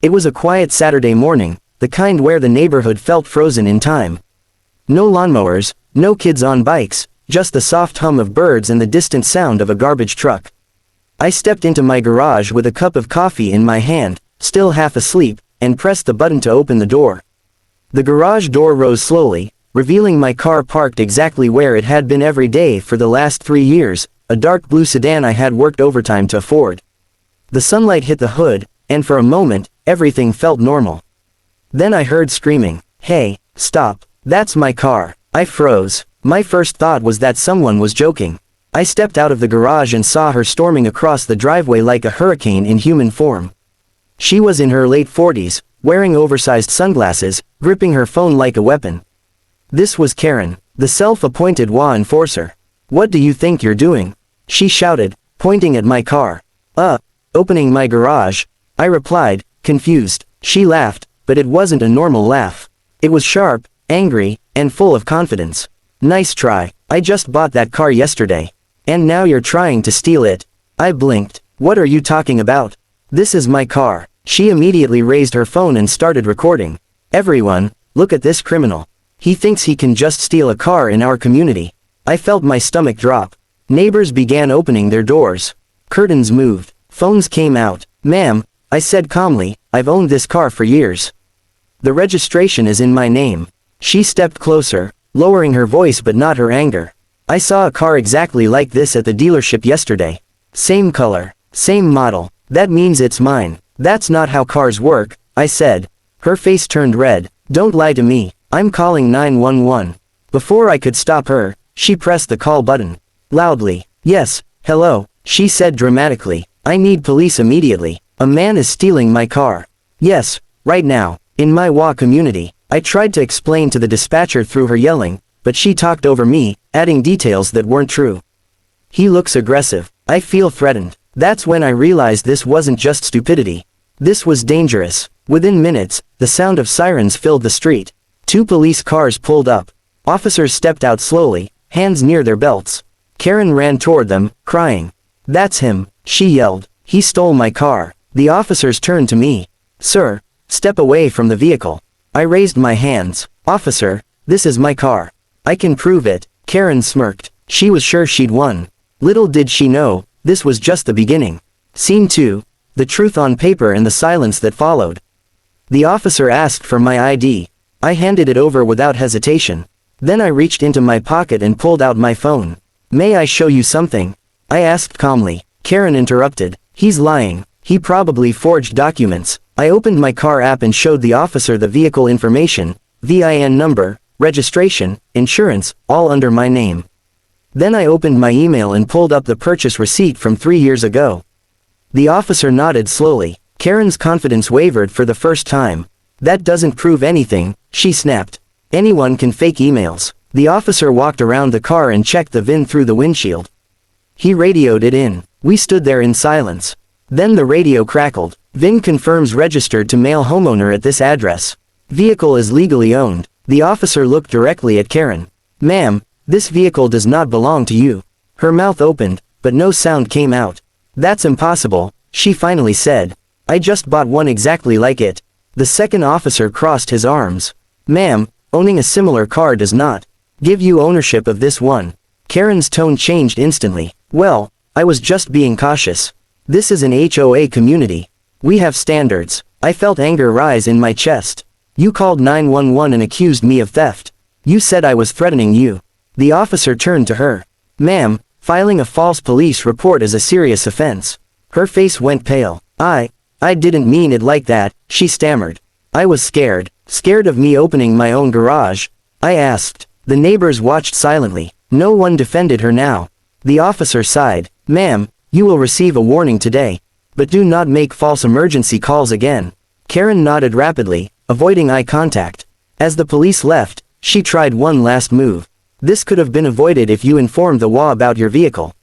It was a quiet Saturday morning, the kind where the neighborhood felt frozen in time. No lawnmowers, no kids on bikes, just the soft hum of birds and the distant sound of a garbage truck. I stepped into my garage with a cup of coffee in my hand, still half asleep, and pressed the button to open the door. The garage door rose slowly, revealing my car parked exactly where it had been every day for the last 3 years, a dark blue sedan I had worked overtime to afford. The sunlight hit the hood, and for a moment, everything felt normal. Then I heard screaming, "Hey, stop, that's my car." I froze. My first thought was that someone was joking. I stepped out of the garage and saw her storming across the driveway like a hurricane in human form. She was in her late 40s, wearing oversized sunglasses, gripping her phone like a weapon. This was Karen, the self-appointed law enforcer. "What do you think you're doing?" she shouted, pointing at my car. Opening my garage," I replied, confused. She laughed, but it wasn't a normal laugh. It was sharp, angry, and full of confidence. "Nice try, I just bought that car yesterday. And now you're trying to steal it." I blinked. "What are you talking about? This is my car." She immediately raised her phone and started recording. "Everyone, look at this criminal. He thinks he can just steal a car in our community." I felt my stomach drop. Neighbors began opening their doors. Curtains moved. Phones came out. "Ma'am," I said calmly, "I've owned this car for years. The registration is in my name." She stepped closer, lowering her voice but not her anger. "I saw a car exactly like this at the dealership yesterday. Same color, same model. That means it's mine." "That's not how cars work," I said. Her face turned red. "Don't lie to me. I'm calling 911. Before I could stop her, she pressed the call button. Loudly. "Yes, hello," she said dramatically. "I need police immediately. A man is stealing my car." "Yes, right now, in my HOA community." I tried to explain to the dispatcher through her yelling, but she talked over me, adding details that weren't true. "He looks aggressive. I feel threatened." That's when I realized this wasn't just stupidity. This was dangerous. Within minutes, the sound of sirens filled the street. 2 police cars pulled up. Officers stepped out slowly, hands near their belts. Karen ran toward them, crying. "That's him," she yelled. "He stole my car." The officers turned to me. "Sir, step away from the vehicle." I raised my hands. "Officer, this is my car. I can prove it." Karen smirked. She was sure she'd won. Little did she know, this was just the beginning. Scene 2. The truth on paper and the silence that followed. The officer asked for my ID. I handed it over without hesitation. Then I reached into my pocket and pulled out my phone. "May I show you something?" I asked calmly. Karen interrupted. "He's lying. He probably forged documents." I opened my car app and showed the officer the vehicle information, VIN number, registration, insurance, all under my name. Then I opened my email and pulled up the purchase receipt from 3 years ago. The officer nodded slowly. Karen's confidence wavered for the first time. "That doesn't prove anything," she snapped. "Anyone can fake emails." The officer walked around the car and checked the VIN through the windshield. He radioed it in. We stood there in silence. Then the radio crackled. "VIN confirms registered to male homeowner at this address. Vehicle is legally owned." The officer looked directly at Karen. "Ma'am, this vehicle does not belong to you." Her mouth opened, but no sound came out. "That's impossible," she finally said. "I just bought one exactly like it." The second officer crossed his arms. "Ma'am, owning a similar car does not give you ownership of this one." Karen's tone changed instantly. "Well, I was just being cautious. This is an HOA community. We have standards." I felt anger rise in my chest. "You called 911 and accused me of theft. You said I was threatening you." The officer turned to her. "Ma'am, filing a false police report is a serious offense." Her face went pale. I didn't mean it like that," she stammered. "I was scared. Scared of me opening my own garage?" I asked. The neighbors watched silently. No one defended her now. The officer sighed. "Ma'am, you will receive a warning today. But do not make false emergency calls again." Karen nodded rapidly, avoiding eye contact. As the police left, she tried one last move. "This could have been avoided if you informed the WA about your vehicle."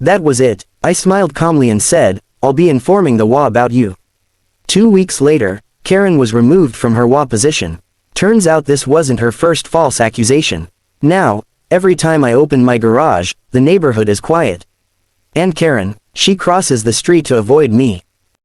That was it. I smiled calmly and said, "I'll be informing the WA about you." 2 weeks later, Karen was removed from her WA position. Turns out this wasn't her first false accusation. Now, every time I open my garage, the neighborhood is quiet. And Karen, she crosses the street to avoid me.